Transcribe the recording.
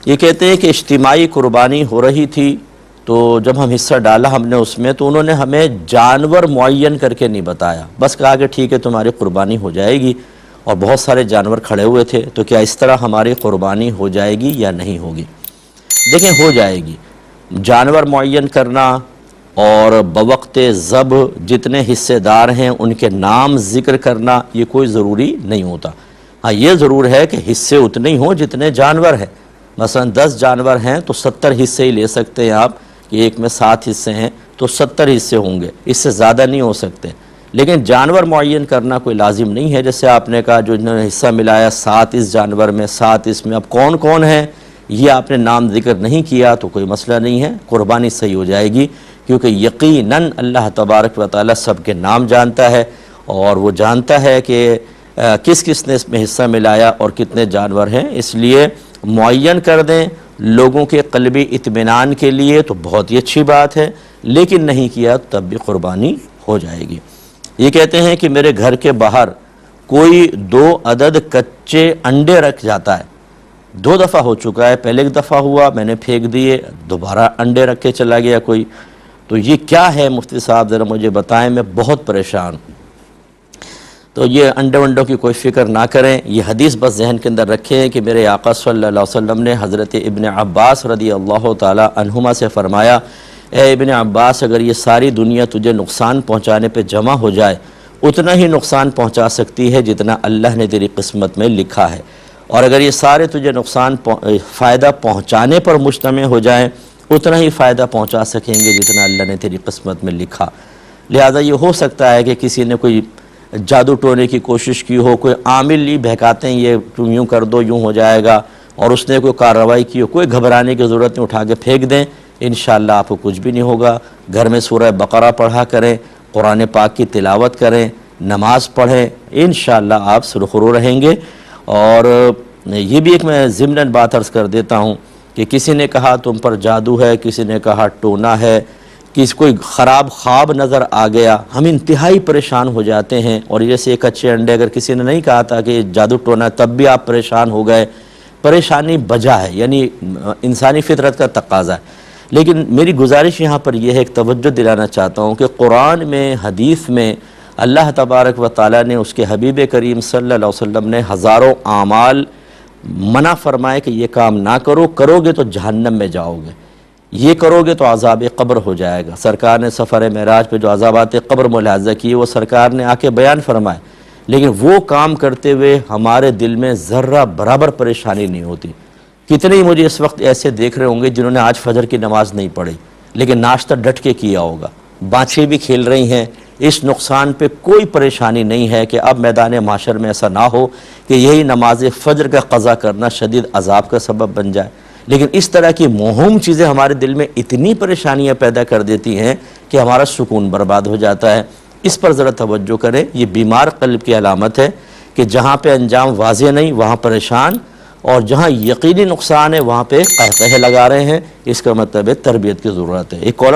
یہ کہتے ہیں کہ اجتماعی قربانی ہو رہی تھی، تو جب ہم حصہ ڈالا ہم نے اس میں، تو انہوں نے ہمیں جانور معین کر کے نہیں بتایا، بس کہا کہ ٹھیک ہے تمہاری قربانی ہو جائے گی، اور بہت سارے جانور کھڑے ہوئے تھے، تو کیا اس طرح ہماری قربانی ہو جائے گی یا نہیں ہوگی؟ دیکھیں ہو جائے گی۔ جانور معین کرنا اور بوقت ذبح جتنے حصے دار ہیں ان کے نام ذکر کرنا یہ کوئی ضروری نہیں ہوتا۔ ہاں یہ ضرور ہے کہ حصے اتنے ہی ہوں جتنے جانور ہیں، مثلا 10 جانور ہیں تو 70 حصے ہی لے سکتے ہیں آپ، کہ ایک میں 7 حصے ہیں تو 70 حصے ہوں گے، اس سے زیادہ نہیں ہو سکتے۔ لیکن جانور معین کرنا کوئی لازم نہیں ہے، جیسے آپ نے کہا جو انہوں نے حصہ ملایا 7 اس جانور میں 7 اس میں، اب کون کون ہیں یہ آپ نے نام ذکر نہیں کیا تو کوئی مسئلہ نہیں ہے، قربانی صحیح ہو جائے گی، کیونکہ یقیناً اللہ تبارک و تعالی سب کے نام جانتا ہے، اور وہ جانتا ہے کہ کس کس نے اس میں حصہ ملایا اور کتنے جانور ہیں، اس لیے معین کر دیں لوگوں کے قلبی اطمینان کے لیے تو بہت ہی اچھی بات ہے، لیکن نہیں کیا تب بھی قربانی ہو جائے گی۔ یہ کہتے ہیں کہ میرے گھر کے باہر کوئی 2 عدد کچے انڈے رکھ جاتا ہے، 2 دفعہ ہو چکا ہے، پہلے ایک دفعہ ہوا میں نے پھینک دیے، دوبارہ انڈے رکھ کے چلا گیا کوئی، تو یہ کیا ہے مفتی صاحب ذرا مجھے بتائیں، میں بہت پریشان ہوں۔ تو یہ انڈے ونڈوں کی کوئی فکر نہ کریں، یہ حدیث بس ذہن کے اندر رکھیں کہ میرے آقا صلی اللہ علیہ وسلم نے حضرت ابن عباس رضی اللہ تعالی عنہما سے فرمایا، اے ابن عباس اگر یہ ساری دنیا تجھے نقصان پہنچانے پہ جمع ہو جائے اتنا ہی نقصان پہنچا سکتی ہے جتنا اللہ نے تیری قسمت میں لکھا ہے، اور اگر یہ سارے تجھے فائدہ پہنچانے پر مجتمع ہو جائیں اتنا ہی فائدہ پہنچا سکیں گے جتنا اللہ نے تیری قسمت میں لکھا۔ لہذا یہ ہو سکتا ہے کہ کسی نے کوئی جادو ٹونے کی کوشش کی ہو، کوئی عامل ہی بہکاتے ہیں یہ تم یوں کر دو یوں ہو جائے گا، اور اس نے کوئی کارروائی کی ہو، کوئی گھبرانے کی ضرورت نہیں، اٹھا کے پھینک دیں، انشاءاللہ آپ کو کچھ بھی نہیں ہوگا۔ گھر میں سورہ بقرہ پڑھا کریں، قرآن پاک کی تلاوت کریں، نماز پڑھیں، انشاءاللہ آپ سرخرو رہیں گے۔ اور یہ بھی ایک میں ضمناً بات عرض کر دیتا ہوں کہ کسی نے کہا تم پر جادو ہے، کسی نے کہا ٹونا ہے، کوئی خراب خواب نظر آ گیا، ہم انتہائی پریشان ہو جاتے ہیں، اور جیسے ایک اچھے انڈے اگر کسی نے نہیں کہا تھا کہ جادو ٹونا ہے تب بھی آپ پریشان ہو گئے، پریشانی بجا ہے، یعنی انسانی فطرت کا تقاضا ہے۔ لیکن میری گزارش یہاں پر یہ ہے، ایک توجہ دلانا چاہتا ہوں کہ قرآن میں حدیث میں اللہ تبارک و تعالیٰ نے اس کے حبیب کریم صلی اللہ علیہ وسلم نے ہزاروں اعمال منع فرمائے کہ یہ کام نہ کرو، کرو گے تو جہنم میں جاؤ گے، یہ کرو گے تو عذاب قبر ہو جائے گا۔ سرکار نے سفر معراج پہ جو عذابات قبر ملاحظہ کیے وہ سرکار نے آ کے بیان فرمائے، لیکن وہ کام کرتے ہوئے ہمارے دل میں ذرہ برابر پریشانی نہیں ہوتی۔ کتنے ہی مجھے اس وقت ایسے دیکھ رہے ہوں گے جنہوں نے آج فجر کی نماز نہیں پڑھی لیکن ناشتہ ڈٹ کے کیا ہوگا، بانچیں بھی کھیل رہی ہیں، اس نقصان پہ کوئی پریشانی نہیں ہے کہ اب میدان محشر میں ایسا نہ ہو کہ یہی نماز فجر کا قضا کرنا شدید عذاب کا سبب بن جائے۔ لیکن اس طرح کی موہوم چیزیں ہمارے دل میں اتنی پریشانیاں پیدا کر دیتی ہیں کہ ہمارا سکون برباد ہو جاتا ہے۔ اس پر ذرا توجہ کریں، یہ بیمار قلب کی علامت ہے کہ جہاں پہ انجام واضح نہیں وہاں پریشان، اور جہاں یقینی نقصان ہے وہاں پہ قہقہے لگا رہے ہیں، اس کا مطلب ہے تربیت کی ضرورت ہے۔ ایک کالر